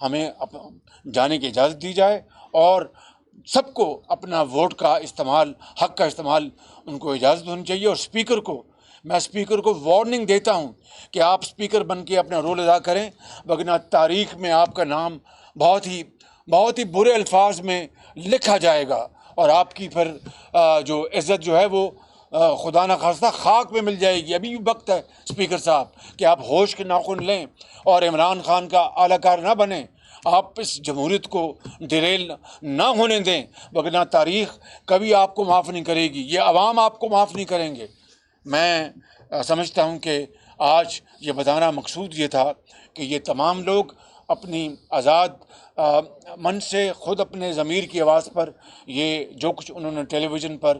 ہمیں جانے کی اجازت دی جائے اور سب کو اپنا ووٹ کا استعمال، حق کا استعمال ان کو اجازت ہونی چاہیے. اور میں اسپیکر کو وارننگ دیتا ہوں کہ آپ اسپیکر بن کے اپنا رول ادا کریں، وگرنہ تاریخ میں آپ کا نام بہت ہی برے الفاظ میں لکھا جائے گا، اور آپ کی پھر جو عزت جو ہے وہ خدا نخواستہ خاک میں مل جائے گی. ابھی بھی وقت ہے اسپیکر صاحب کہ آپ ہوش کے ناخن لیں اور عمران خان کا اعلی کار نہ بنیں. آپ اس جمہوریت کو ڈیریل نہ ہونے دیں، وگرنہ تاریخ کبھی آپ کو معاف نہیں کرے گی، یہ عوام آپ کو معاف نہیں کریں گے. میں سمجھتا ہوں کہ آج یہ بتانا مقصود یہ تھا کہ یہ تمام لوگ اپنی آزاد من سے خود اپنے ضمیر کی آواز پر یہ جو کچھ انہوں نے ٹیلی ویژن پر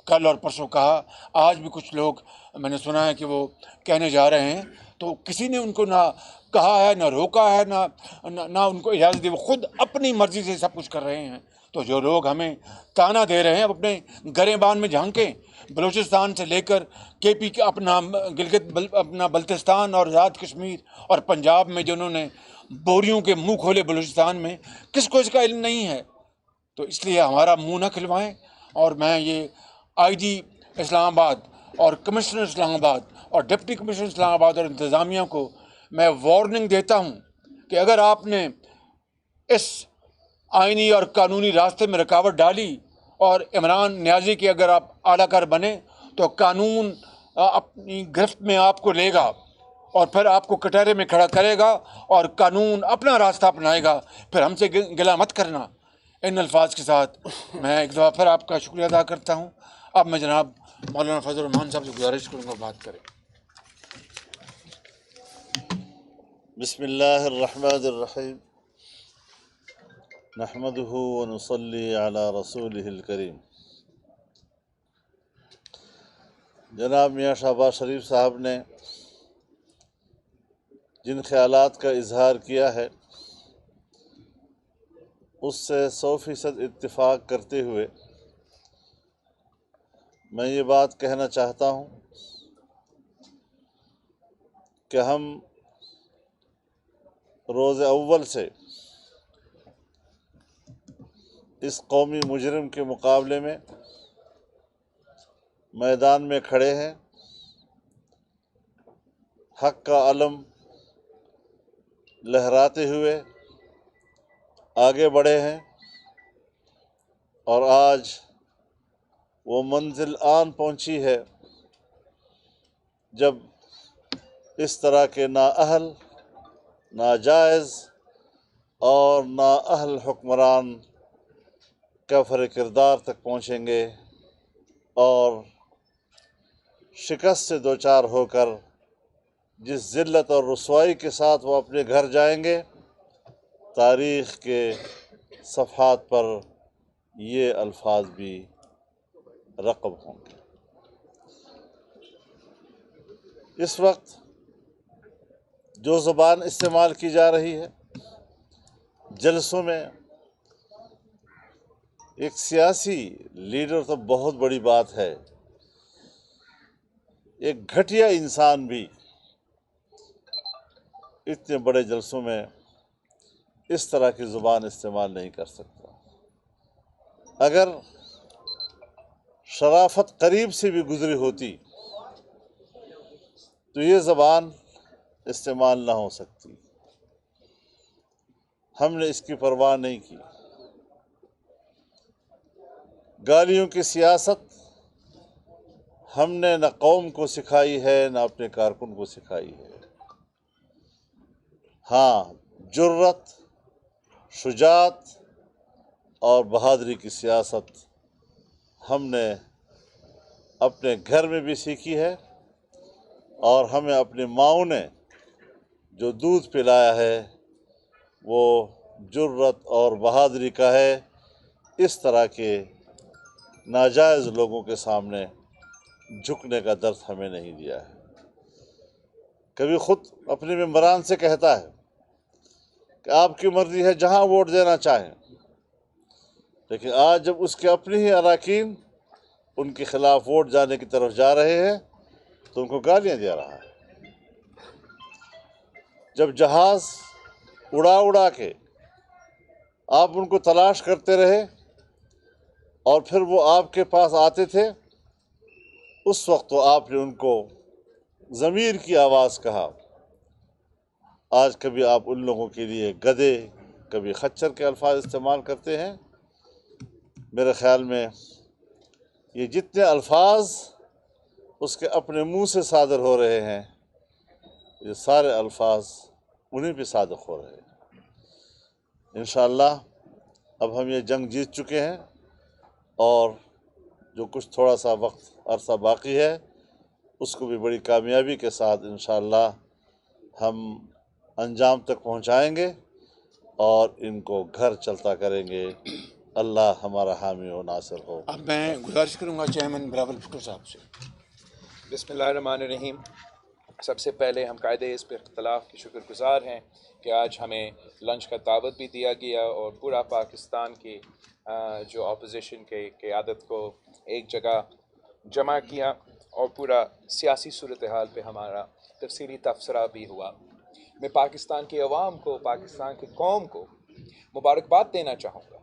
کل اور پرسوں کہا، آج بھی کچھ لوگ میں نے سنا ہے کہ وہ کہنے جا رہے ہیں، تو کسی نے ان کو نہ کہا ہے، نہ روکا ہے، نہ ان کو اجازت دی، وہ خود اپنی مرضی سے سب کچھ کر رہے ہیں. تو جو لوگ ہمیں تانا دے رہے ہیں اپنے گریبان میں جھانکیں. بلوچستان سے لے کر کے پی کے اپنا گلگت اپنا بلتستان اور آزاد کشمیر اور پنجاب میں جنہوں نے بوریوں کے منہ کھولے بلوچستان میں، کس کو اس کا علم نہیں ہے؟ تو اس لیے ہمارا منہ نہ کھلوائیں. اور میں یہ آئی جی اسلام آباد اور کمشنر اسلام آباد اور ڈپٹی کمشنر اسلام آباد اور انتظامیہ کو میں وارننگ دیتا ہوں کہ اگر آپ نے اس آئینی اور قانونی راستے میں رکاوٹ ڈالی اور عمران نیازی کے اگر آپ اعلیٰ کار بنے تو قانون اپنی گرفت میں آپ کو لے گا اور پھر آپ کو کٹہرے میں کھڑا کرے گا اور قانون اپنا راستہ اپنائے گا. پھر ہم سے گلہ مت کرنا. ان الفاظ کے ساتھ میں ایک دفعہ پھر آپ کا شکریہ ادا کرتا ہوں. اب میں جناب مولانا فضل الرحمان صاحب سے گزارش کروں گا بات کریں. بسم اللہ الرحمن الرحیم نحمده ونصلی علی رسولہ الکریم. جناب میاں شہباز شریف صاحب نے جن خیالات کا اظہار کیا ہے اس سے 100% اتفاق کرتے ہوئے میں یہ بات کہنا چاہتا ہوں کہ ہم روز اول سے اس قومی مجرم کے مقابلے میں میدان میں کھڑے ہیں، حق کا علم لہراتے ہوئے آگے بڑھے ہیں، اور آج وہ منزل آن پہنچی ہے جب اس طرح کے نااہل، ناجائز اور نااہل حکمران کفر کردار تک پہنچیں گے اور شکست سے دوچار ہو کر جس ذلت اور رسوائی کے ساتھ وہ اپنے گھر جائیں گے، تاریخ کے صفحات پر یہ الفاظ بھی رقم ہوں گے. اس وقت جو زبان استعمال کی جا رہی ہے جلسوں میں، ایک سیاسی لیڈر تو بہت بڑی بات ہے، ایک گھٹیا انسان بھی اتنے بڑے جلسوں میں اس طرح کی زبان استعمال نہیں کر سکتا. اگر شرافت قریب سے بھی گزری ہوتی تو یہ زبان استعمال نہ ہو سکتی. ہم نے اس کی پرواہ نہیں کی. گالیوں کی سیاست ہم نے نہ قوم کو سکھائی ہے نہ اپنے کارکن کو سکھائی ہے. ہاں، جرت، شجاعت اور بہادری کی سیاست ہم نے اپنے گھر میں بھی سیکھی ہے، اور ہمیں اپنی ماؤں نے جو دودھ پلایا ہے وہ جرت اور بہادری کا ہے. اس طرح کے ناجائز لوگوں کے سامنے جھکنے کا درس ہمیں نہیں دیا ہے. کبھی خود اپنے ممبران سے کہتا ہے کہ آپ کی مرضی ہے جہاں ووٹ دینا چاہیں، لیکن آج جب اس کے اپنے ہی اراکین ان کے خلاف ووٹ جانے کی طرف جا رہے ہیں تو ان کو گالیاں دے رہا ہے. جب جہاز اڑا کے آپ ان کو تلاش کرتے رہے اور پھر وہ آپ کے پاس آتے تھے، اس وقت تو آپ نے ان کو ضمیر کی آواز کہا۔ آج کبھی آپ ان لوگوں کے لیے گدھے، کبھی خچر کے الفاظ استعمال کرتے ہیں۔ میرے خیال میں یہ جتنے الفاظ اس کے اپنے منہ سے صادر ہو رہے ہیں، یہ سارے الفاظ انہیں پہ صادق ہو رہے ہیں۔ انشاءاللہ اب ہم یہ جنگ جیت چکے ہیں، اور جو کچھ تھوڑا سا وقت عرصہ باقی ہے اس کو بھی بڑی کامیابی کے ساتھ انشاءاللہ ہم انجام تک پہنچائیں گے اور ان کو گھر چلتا کریں گے۔ اللہ ہمارا حامی و ناصر ہو۔ اب میں گزارش کروں گا چیئرمین بلاول بھٹو صاحب سے۔ بسم اللہ الرحمن الرحیم۔ سب سے پہلے ہم قائد حزب اختلاف کے شکر گزار ہیں کہ آج ہمیں لنچ کا دعوت بھی دیا گیا اور پورا پاکستان کی جو اپوزیشن کے قیادت کو ایک جگہ جمع کیا اور پورا سیاسی صورتحال پہ ہمارا تفصیلی تبصرہ بھی ہوا۔ میں پاکستان کی عوام کو، پاکستان کی قوم کو مبارکباد دینا چاہوں گا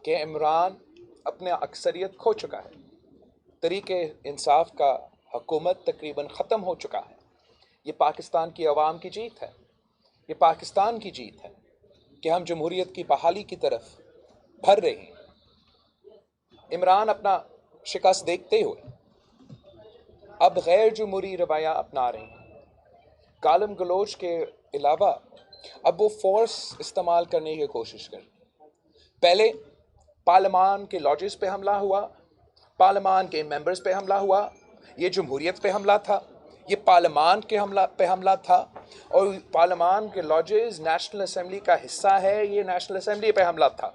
کہ عمران اپنے اکثریت کھو چکا ہے، طریق انصاف کا حکومت تقریباً ختم ہو چکا ہے۔ یہ پاکستان کی عوام کی جیت ہے، یہ پاکستان کی جیت ہے کہ ہم جمہوریت کی بحالی کی طرف بڑھ رہے ہیں۔ عمران اپنا شکست دیکھتے ہوئے اب غیر جمہوری رویہ اپنا رہے ہیں۔ گالم گلوچ کے علاوہ اب وہ فورس استعمال کرنے کی کوشش کر رہے ہیں۔ پہلے پارلیمان کے لاجز پہ حملہ ہوا، پارلیمان کے ممبرز پہ حملہ ہوا، یہ جمہوریت پہ حملہ تھا، یہ پارلیمان کے پہ حملہ تھا، اور پارلیمان کے لاجز نیشنل اسمبلی کا حصہ ہے، یہ نیشنل اسمبلی پہ حملہ تھا۔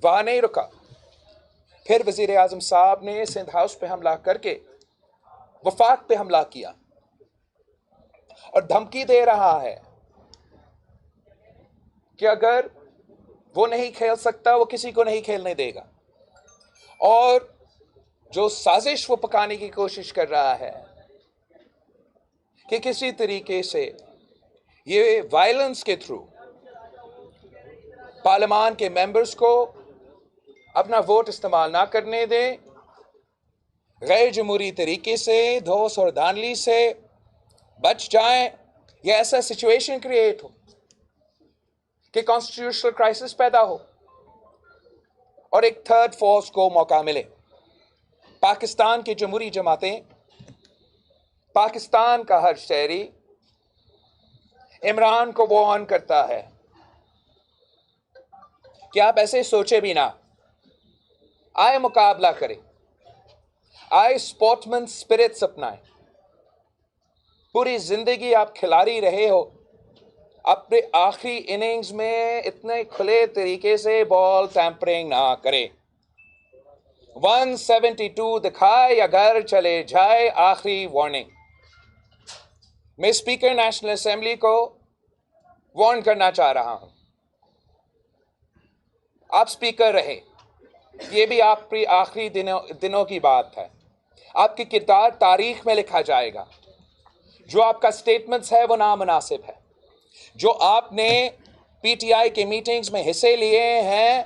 وہاں نہیں رکا، پھر وزیر اعظم صاحب نے سندھ ہاؤس پہ حملہ کر کے وفاق پہ حملہ کیا اور دھمکی دے رہا ہے کہ اگر وہ نہیں کھیل سکتا وہ کسی کو نہیں کھیلنے دے گا، اور جو سازش وہ پکانے کی کوشش کر رہا ہے کہ کسی طریقے سے یہ وائلنس کے تھرو پارلیمان کے ممبرز کو اپنا ووٹ استعمال نہ کرنے دیں، غیر جمہوری طریقے سے دھوس اور دھاندلی سے بچ جائیں، یہ ایسا سچویشن کریٹ ہو کہ کانسٹیٹیوشنل کرائسس پیدا ہو اور ایک تھرڈ فورس کو موقع ملے۔ پاکستان کی جمہوری جماعتیں، پاکستان کا ہر شہری عمران کو وارن کرتا ہے کہ آپ ایسے سوچے بھی نہ، آئے مقابلہ کریں، آئے اسپورٹمن اسپرٹس اپنائیں۔ پوری زندگی آپ کھلاڑی رہے ہو، اپنے آخری اننگز میں اتنے کھلے طریقے سے بال ٹیمپرنگ نہ کرے۔ 172 دکھائے یا گھر چلے جائے، آخری وارننگ۔ میں اسپیکر نیشنل اسمبلی کو وارن کرنا چاہ رہا ہوں، آپ اسپیکر رہے، یہ بھی آپ کی آخری دنوں کی بات ہے، آپ کی کردار تاریخ میں لکھا جائے گا۔ جو آپ کا سٹیٹمنٹس ہے وہ نامناسب ہے، جو آپ نے پی ٹی آئی کے میٹنگز میں حصے لیے ہیں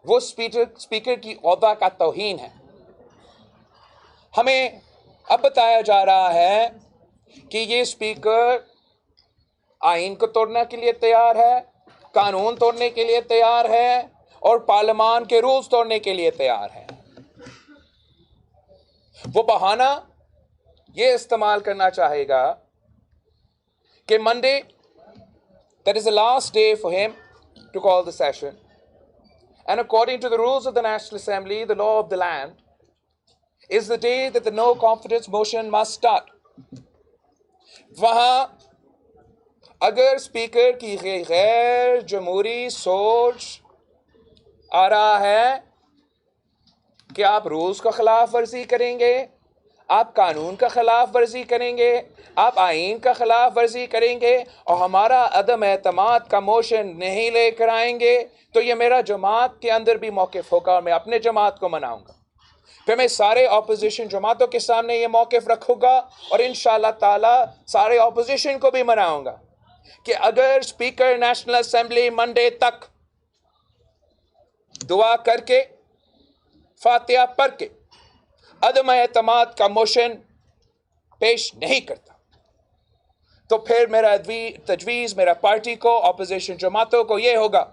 وہ اسپیکر کی عہدہ کا توہین ہے۔ ہمیں اب بتایا جا رہا ہے کہ یہ اسپیکر آئین کو توڑنے کے لیے تیار ہے، قانون توڑنے کے لیے تیار ہے اور پارلیمان کے رولز توڑنے کے لیے تیار ہے۔ وہ بہانہ یہ استعمال کرنا چاہے گا کہ Monday that is the last day for him to call the session, and according to the rules of the National Assembly, the law of the land, is the day that the no confidence motion must start. وہاں اگر speaker کی غیر جمہوری سوچ آ رہا ہے کہ آپ رولز کا خلاف ورزی کریں گے، آپ قانون کا خلاف ورزی کریں گے، آپ آئین کا خلاف ورزی کریں گے اور ہمارا عدم اعتماد کا موشن نہیں لے کر آئیں گے، تو یہ میرا جماعت کے اندر بھی موقف ہوگا اور میں اپنے جماعت کو مناؤں گا۔ پھر میں سارے اپوزیشن جماعتوں کے سامنے یہ موقف رکھوں گا اور انشاءاللہ تعالی سارے اپوزیشن کو بھی مناؤں گا کہ اگر اسپیکر نیشنل اسمبلی منڈے تک دعا کر کے فاتحہ پڑھ کے عدم اعتماد کا موشن پیش نہیں کرتا تو پھر میرا تجویز میرا پارٹی کو اپوزیشن جماعتوں کو یہ ہوگا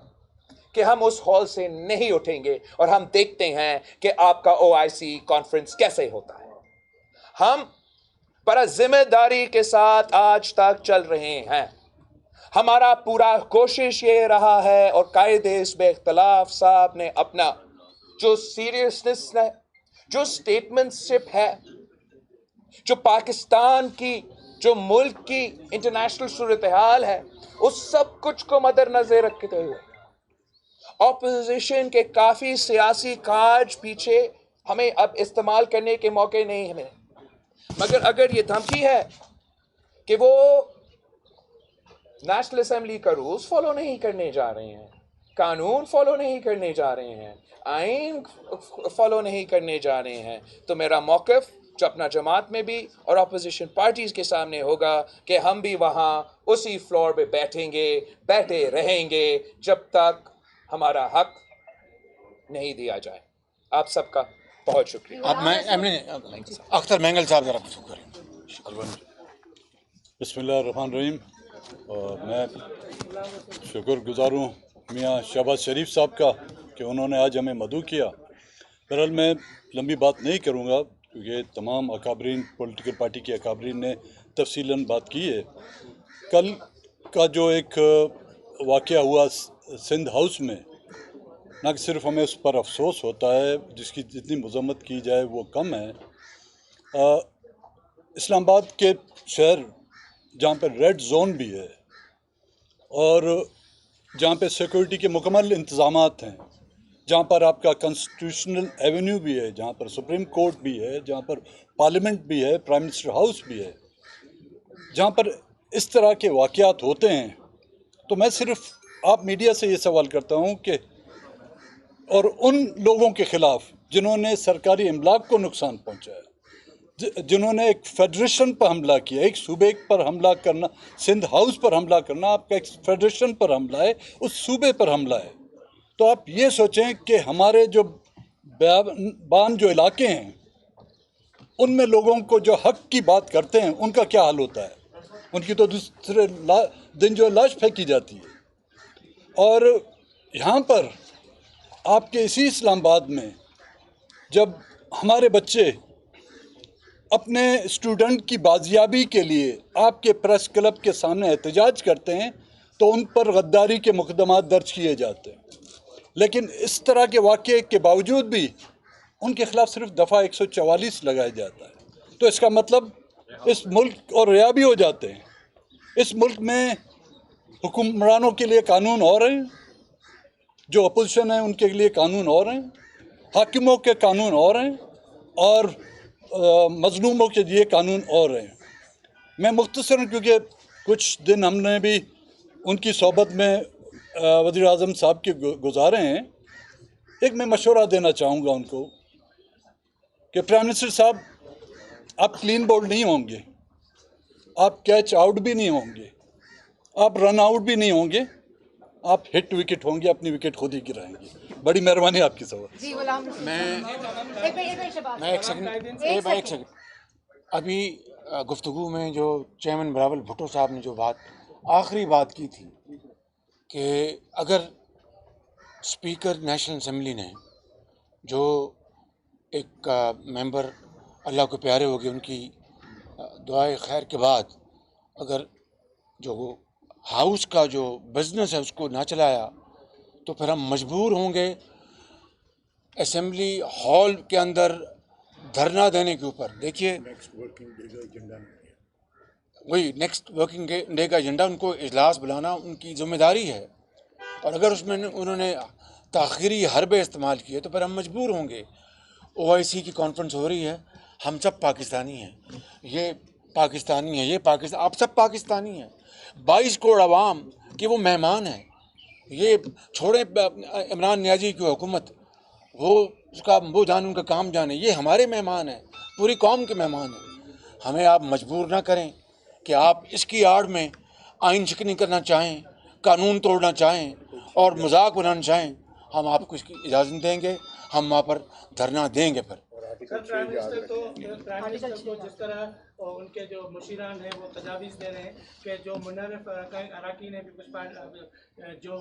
کہ ہم اس ہال سے نہیں اٹھیں گے اور ہم دیکھتے ہیں کہ آپ کا OIC کانفرنس کیسے ہوتا ہے. ہم بڑا ذمہ داری کے ساتھ آج تک چل رہے ہیں. ہمارا پورا کوشش یہ رہا ہے اور قائد حزب اختلاف صاحب نے اپنا جو سیریسنس ہے, جو اسٹیٹمنٹشپ ہے, جو پاکستان کی جو ملک کی انٹرنیشنل صورتحال ہے, اس سب کچھ کو مد نظر رکھتے ہوئے اپوزیشن کے کافی سیاسی کارج پیچھے ہمیں اب استعمال کرنے کے موقع نہیں ہمیں. مگر اگر یہ دھمکی ہے کہ وہ نیشنل اسمبلی کا رولز فالو نہیں کرنے جا رہے ہیں, قانون فالو نہیں کرنے جا رہے ہیں, آئین فالو نہیں کرنے جا رہے ہیں, تو میرا موقف جو اپنا جماعت میں بھی اور اپوزیشن پارٹیز کے سامنے ہوگا کہ ہم بھی وہاں اسی فلور پہ بیٹھے رہیں گے جب تک ہمارا حق نہیں دیا جائے. آپ سب کا بہت شکریہ. اختر مینگل صاحب ذرا کچھ کریں. بسم اللہ الرحمن الرحیم. اور میں شکر گزار ہوں میاں شہباز شریف صاحب کا کہ انہوں نے آج ہمیں مدعو کیا. بہرحال میں لمبی بات نہیں کروں گا کیونکہ تمام اکابرین پولیٹیکل پارٹی کے اکابرین نے تفصیلاً بات کی ہے. کل کا جو ایک واقعہ ہوا سندھ ہاؤس میں, نہ صرف ہمیں اس پر افسوس ہوتا ہے, جس کی جتنی مذمت کی جائے وہ کم ہے. اسلام آباد کے شہر جہاں پہ ریڈ زون بھی ہے اور جہاں پہ سیکورٹی کے مکمل انتظامات ہیں, جہاں پر آپ کا کانسٹیٹیوشنل ایونیو بھی ہے, جہاں پر سپریم کورٹ بھی ہے, جہاں پر پارلیمنٹ بھی ہے, پرائم منسٹر ہاؤس بھی ہے, جہاں پر اس طرح کے واقعات ہوتے ہیں, تو میں صرف آپ میڈیا سے یہ سوال کرتا ہوں کہ اور ان لوگوں کے خلاف جنہوں نے سرکاری املاک کو نقصان پہنچایا, جنہوں نے ایک فیڈریشن پر حملہ کیا, ایک صوبے پر حملہ کرنا, سندھ ہاؤس پر حملہ کرنا, آپ کا ایک فیڈریشن پر حملہ ہے, اس صوبے پر حملہ ہے. تو آپ یہ سوچیں کہ ہمارے جو بیابان جو علاقے ہیں ان میں لوگوں کو جو حق کی بات کرتے ہیں ان کا کیا حال ہوتا ہے. ان کی تو دوسرے دن جو لاش پھینکی جاتی ہے. اور یہاں پر آپ کے اسی اسلام آباد میں جب ہمارے بچے اپنے اسٹوڈنٹ کی بازیابی کے لیے آپ کے پریس کلب کے سامنے احتجاج کرتے ہیں تو ان پر غداری کے مقدمات درج کیے جاتے ہیں. لیکن اس طرح کے واقعے کے باوجود بھی ان کے خلاف صرف دفعہ 144 لگایا جاتا ہے. تو اس کا مطلب اس ملک اور ریا بھی ہو جاتے ہیں. اس ملک میں حکمرانوں کے لیے قانون اور ہیں, جو اپوزیشن ہیں ان کے لیے قانون اور ہیں, حاکموں کے قانون اور ہیں, اور مظلوموں کے لیے قانون اور ہیں. میں مختصراً کیونکہ کچھ دن ہم نے بھی ان کی صحبت میں وزیر اعظم صاحب کے گزارے ہیں, ایک میں مشورہ دینا چاہوں گا ان کو کہ پرائم منسٹر صاحب آپ کلین بولڈ نہیں ہوں گے, آپ کیچ آؤٹ بھی نہیں ہوں گے, آپ رن آؤٹ بھی نہیں ہوں گے, آپ ہٹ وکٹ ہوں گے, اپنی وکٹ خود ہی گرائیں گے. بڑی مہربانی آپ کی سوال. میں ایک سیکنڈ ابھی گفتگو میں جو چیئرمین بلاول بھٹو صاحب نے جو آخری بات کی تھی کہ اگر اسپیکر نیشنل اسمبلی نے جو ایک ممبر اللہ کو پیارے ہو گئے, ان کی دعائے خیر کے بعد اگر جو ہاؤس کا جو بزنس ہے اس کو نہ چلایا تو پھر ہم مجبور ہوں گے اسمبلی ہال کے اندر دھرنا دینے کے اوپر. دیکھیے وہی نیکسٹ ورکنگ ڈے کا ایجنڈا, ان کو اجلاس بلانا ان کی ذمہ داری ہے, اور اگر اس میں انہوں نے تاخیری حربے استعمال کیے تو پھر ہم مجبور ہوں گے. OIC کی کانفرنس ہو رہی ہے, ہم سب پاکستانی ہیں, یہ پاکستانی ہے, یہ پاکستان, آپ سب پاکستانی ہیں. 22 کروڑ عوام کہ وہ مہمان ہیں. یہ چھوڑیں عمران نیازی کی حکومت, وہ جانے ان کا کام جانے, یہ ہمارے مہمان ہیں, پوری قوم کے مہمان ہیں. ہمیں آپ مجبور نہ کریں کہ آپ اس کی آڑ میں آئین شکنی کرنا چاہیں، قانون توڑنا چاہیں اور مذاق بنانا چاہیں، ہم آپ کو اس کی اجازت دیں گے، ہم وہاں پر دھرنا دیں گے پھر۔ سر پرائم منسٹر کو جس طرح ان کے جو مشیران ہیں وہ تجاویز دے رہے ہیں کہ جو منحرف اراکین ہیں کچھ جو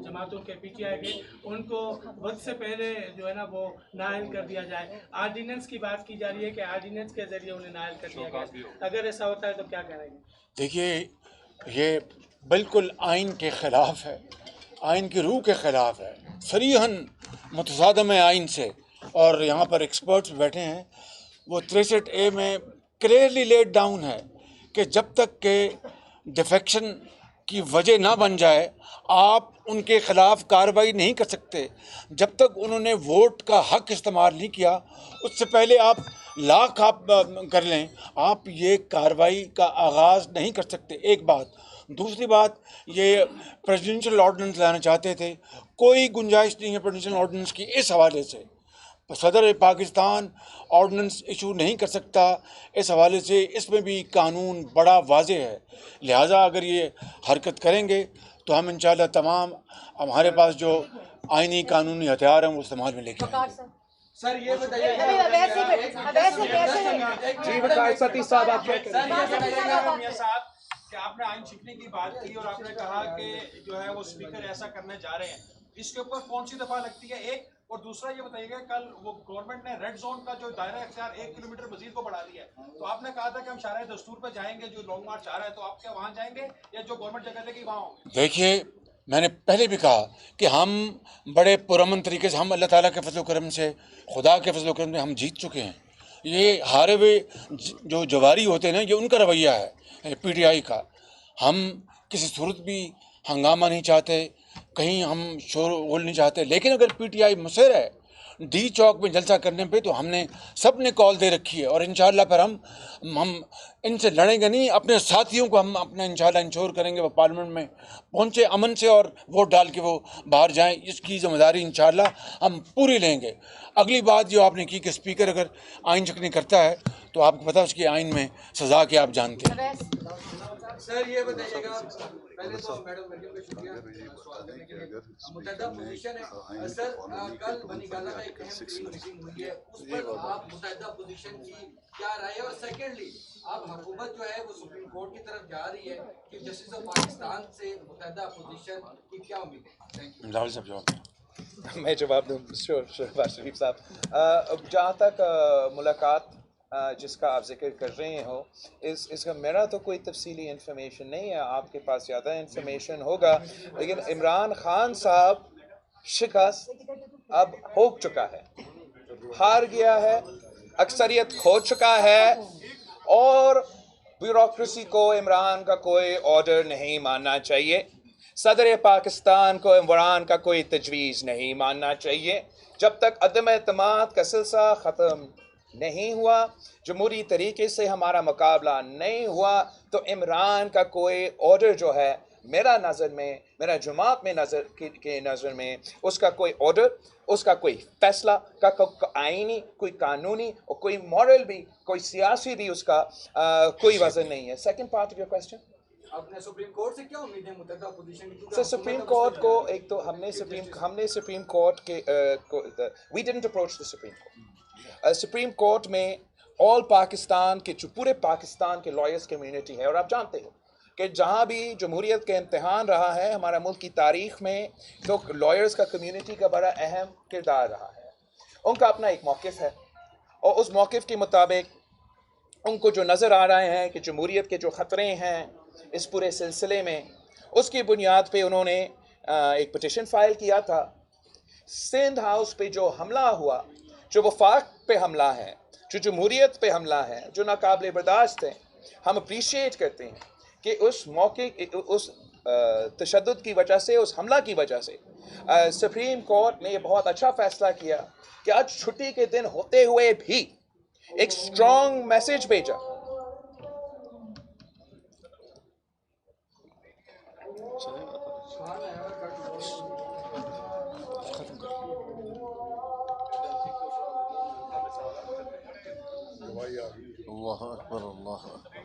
جماعتوں کے پی ٹی آئی کے، ان کو وقت سے پہلے جو ہے نا وہ نااہل کر دیا جائے، آرڈیننس کی بات کی جا رہی ہے کہ آرڈیننس کے ذریعے انہیں نااہل کر دیا گیا، اگر ایسا ہوتا ہے تو کیا کہیں گے؟ دیکھیے یہ بالکل آئین کے خلاف ہے، آئین کی روح کے خلاف ہے، صریحاً متصادم ہے آئین سے۔ اور یہاں پر ایکسپرٹس بیٹھے ہیں، وہ 63A میں کلیئرلی لیٹ ڈاؤن ہے کہ جب تک کہ ڈیفیکشن کی وجہ نہ بن جائے آپ ان کے خلاف کارروائی نہیں کر سکتے۔ جب تک انہوں نے ووٹ کا حق استعمال نہیں کیا، اس سے پہلے آپ لاکھ آپ کر لیں، آپ یہ کارروائی کا آغاز نہیں کر سکتے، ایک بات۔ دوسری بات، یہ پریزیڈنشل آرڈیننس لانا چاہتے تھے، کوئی گنجائش نہیں ہے پریزیڈنشل آرڈیننس کی اس حوالے سے۔ صدر پاکستان آرڈیننس ایشو نہیں کر سکتا اس حوالے سے، اس میں بھی قانون بڑا واضح ہے، لہٰذا اگر یہ حرکت کریں گے تو ہم انشاءاللہ تمام ہمارے پاس جو آئینی قانونی ہتھیار ہیں وہ استعمال میں لے کے آئیں گے۔ سر یہ بتائیے جی وقار ستی صاحب آپ کیا کہیں گے؟ کہ آپ نے آئین شکنی کی بات کی اور آپ نے کہا کہ جو ہے وہ اسپیکر ایسا کرنے جا رہے ہیں، اس کے اوپر کون سی دفعہ لگتی ہے ایک؟ اور دوسرا یہ بتائیے گا، کل وہ گورنمنٹ نے ریڈ زون کا جو دائرہ اختیار 1 کلومیٹر مزید کو بڑھا دیا ہے، تو آپ نے کہا تھا کہ ہم شاہراہ دستور پہ جائیں گے، جو لانگ مارچ آ رہا ہے تو آپ کیا وہاں جائیں گے یا جو گورنمنٹ جگہ دے گی وہاں ہوں گے؟ دیکھیے میں نے پہلے بھی کہا کہ ہم بڑے پرامن طریقے سے، ہم اللہ تعالیٰ کے فضل و کرم سے، خدا کے فضل و کرم سے ہم جیت چکے ہیں۔ یہ ہارے ہوئے جو جواری ہوتے ہیں نا، یہ ان کا رویہ ہے پی ٹی آئی کا۔ ہم کسی صورت بھی ہنگامہ نہیں چاہتے، کہیں ہم شور غل نہیں چاہتے، لیکن اگر پی ٹی آئی مصر ہے ڈی چوک میں جلسہ کرنے پہ تو ہم نے سب نے کال دے رکھی ہے، اور انشاءاللہ پھر ہم ان سے لڑیں گے نہیں، اپنے ساتھیوں کو ہم اپنا انشاءاللہ انشور کریں گے وہ پارلیمنٹ میں پہنچے امن سے اور ووٹ ڈال کے وہ باہر جائیں۔ اس کی ذمہ داری انشاءاللہ ہم پوری لیں گے۔ اگلی بات جو آپ نے کی کہ اسپیکر اگر آئین شکنی کرتا ہے تو آپ کو پتہ اس کی آئین میں سزا کیا آپ جانتے ہیں۔ سر یہ بتائیے گا، پہلے تو میڈم مریم کا شکریہ سوال کرنے کے لیے۔ متحدہ پوزیشن ہے سر، کل بنی گالہ میں ایک اہم ترین میٹنگ ہوئی ہے، اس پر آپ متحدہ پوزیشن کی کیا رائے ہے؟ اور سیکنڈلی اب حکومت جو ہے وہ سپریم کورٹ کی طرف جا رہی ہے کہ جسٹس آف پاکستان سے متحدہ پوزیشن کی کیا امید ہے؟ Thank you. راہل صاحب جواب دیں۔ میں جواب دوں شہباز شریف صاحب۔ جہاں تک ملاقات جس کا آپ ذکر کر رہے ہو، اس کا میرا تو کوئی تفصیلی انفارمیشن نہیں ہے، آپ کے پاس زیادہ انفارمیشن ہوگا، لیکن عمران خان صاحب شکست اب ہو چکا ہے، ہار گیا ہے، اکثریت کھو چکا ہے، اور بیوروکریسی کو عمران کا کوئی آرڈر نہیں ماننا چاہیے، صدر پاکستان کو عمران کا کوئی تجویز نہیں ماننا چاہیے۔ جب تک عدم اعتماد کا سلسلہ ختم نہیں ہوا، جمہوری طریقے سے ہمارا مقابلہ نہیں ہوا، تو عمران کا کوئی آرڈر جو ہے میرا نظر میں، میرا جماعت میں کے نظر میں، اس کا کوئی آرڈر، اس کا کوئی فیصلہ کا آئینی، کوئی قانونی اور کوئی مورل بھی، کوئی سیاسی بھی اس کا کوئی وزن نہیں ہے۔ Second part of your question, آپ نے سپریم کورٹ سے کیا امید ہے متحدہ پوزیشن کی؟ سر سپریم کورٹ کو ایک تو ہم نے سپریم کورٹ کے we didn't approach the Supreme Court. Supreme Court میں آل پاکستان کے جو پورے پاکستان کے لائرس کمیونٹی ہے، اور آپ جانتے ہو کہ جہاں بھی جمہوریت کا امتحان رہا ہے ہمارا ملک کی تاریخ میں، تو لائرس کا کمیونٹی کا بڑا اہم کردار رہا ہے۔ ان کا اپنا ایک موقف ہے، اور اس موقف کے مطابق ان کو جو نظر آ رہے ہیں کہ جمہوریت کے جو خطرے ہیں اس پورے سلسلے میں، اس کی بنیاد پہ انہوں نے ایک پٹیشن فائل کیا تھا۔ سندھ ہاؤس پہ جو حملہ ہوا، جو وفاق پہ حملہ ہے، جو جمہوریت پہ حملہ ہے، جو ناقابل برداشت ہے، ہم اپریشیٹ کرتے ہیں کہ اس موقع، اس تشدد کی وجہ سے، اس حملہ کی وجہ سے سپریم کورٹ نے یہ بہت اچھا فیصلہ کیا کہ آج چھٹی کے دن ہوتے ہوئے بھی ایک اسٹرانگ میسج بھیجا۔ اللہ اکبر، اللہ اکبر۔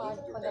5-15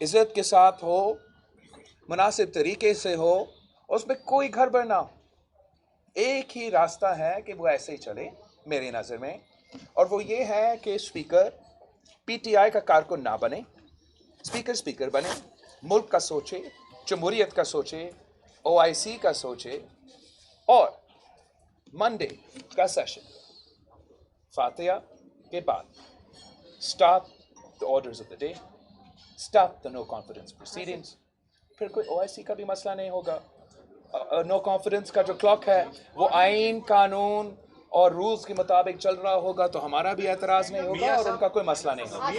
عزت کے ساتھ ہو, مناسب طریقے سے ہو, اس میں کوئی گڑبڑ نہ ہو. ایک ہی راستہ ہے کہ وہ ایسے ہی چلے میری نظر میں, اور وہ یہ ہے کہ اسپیکر پی ٹی آئی کا کارکن نہ بنے, اسپیکر بنے, ملک کا سوچے, جمہوریت کا سوچے, او آئی سی کا سوچے, اور منڈے کا سیشن فاتحہ کے بعد stop the orders of the day, stop the no confidence proceedings. پھر کوئی او آئی سی کا بھی مسئلہ نہیں ہوگا. نو کانفیڈنس کا جو کلاک ہے وہ آئین, قانون اور رولز کے مطابق چل رہا ہوگا تو ہمارا بھی اعتراض نہیں ہوگا اور ان کا کوئی مسئلہ نہیں ہوگا.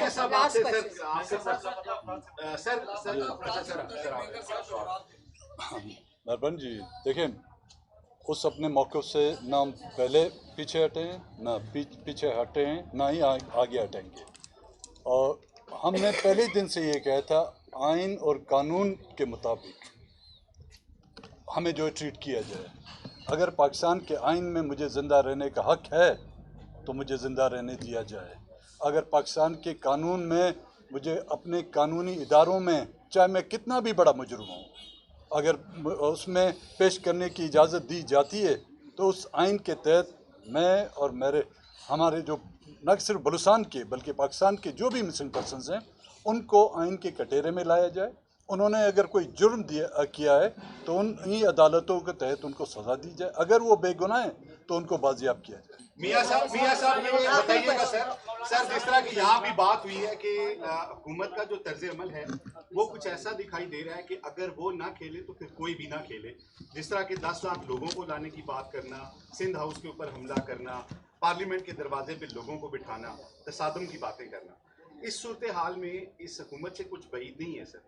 مہربان جی دیکھیں, اس اپنے موقف سے نہ ہم پہلے پیچھے ہٹے ہیں, نہ پیچھے ہٹے ہیں, نہ ہی آگے ہٹیں گے. اور ہم نے پہلے دن سے یہ کہا تھا آئین اور قانون کے مطابق ہمیں جو ٹریٹ کیا جائے. اگر پاکستان کے آئین میں مجھے زندہ رہنے کا حق ہے تو مجھے زندہ رہنے دیا جائے. اگر پاکستان کے قانون میں مجھے اپنے قانونی اداروں میں, چاہے میں کتنا بھی بڑا مجرم ہوں, اگر اس میں پیش کرنے کی اجازت دی جاتی ہے تو اس آئین کے تحت میں اور ہمارے جو نہ صرف بلوچستان کے بلکہ پاکستان کے جو بھی مسنگ پرسنز ہیں ان کو آئین کے کٹہرے میں لایا جائے. انہوں نے اگر کوئی جرم کیا ہے تو انہی عدالتوں کے تحت ان کو سزا دی جائے. اگر وہ بے گناہ ہیں تو ان کو بازیاب کیا جائے. میاں صاحب بتائیے گا سر جس طرح کی یہاں بھی بات ہوئی ہے کہ حکومت کا جو طرز عمل ہے وہ کچھ ایسا دکھائی دے رہا ہے کہ اگر وہ نہ کھیلے تو پھر کوئی بھی نہ کھیلے. جس طرح کے 10 لاکھ لوگوں کو لانے کی بات کرنا, سندھ ہاؤس کے اوپر حملہ کرنا, پارلیمنٹ کے دروازے پہ لوگوں کو بٹھانا, تصادم کی باتیں کرنا. اس صورتحال میں اس حکومت سے کچھ بعید نہیں ہے سر.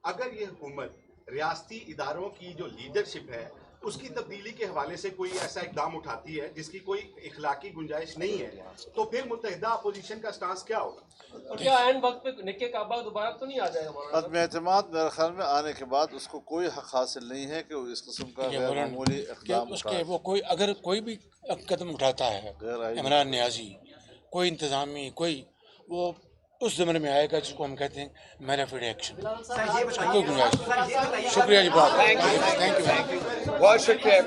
اگر یہ حکومت ریاستی اداروں کی جو لیڈرشپ ہے اس کی تبدیلی کے حوالے سے کوئی ایسا اقدام اٹھاتی ہے جس کی کوئی اخلاقی گنجائش نہیں ہے, تو پھر متحدہ اپوزیشن کا سٹانس کیا ہوگا؟ اور کیا عین وقت پہ نکے کعبہ دوبارہ تو نہیں آ جائے گا؟ عدم اعتماد میرے خیال میں آنے کے بعد اس کو کوئی حق حاصل نہیں ہے کہ وہ اس قسم کا غیر معمولی اقدام اٹھائے. وہ اگر کوئی بھی قدم اٹھاتا ہے عمران نیازی, کوئی انتظامی, کوئی وہ اس زمانے میں آئے گا جس کو ہم کہتے ہیں مینیفیڈ ایکشن. کوئی گنجائش. شکریہ جی, بہت بہت شکریہ.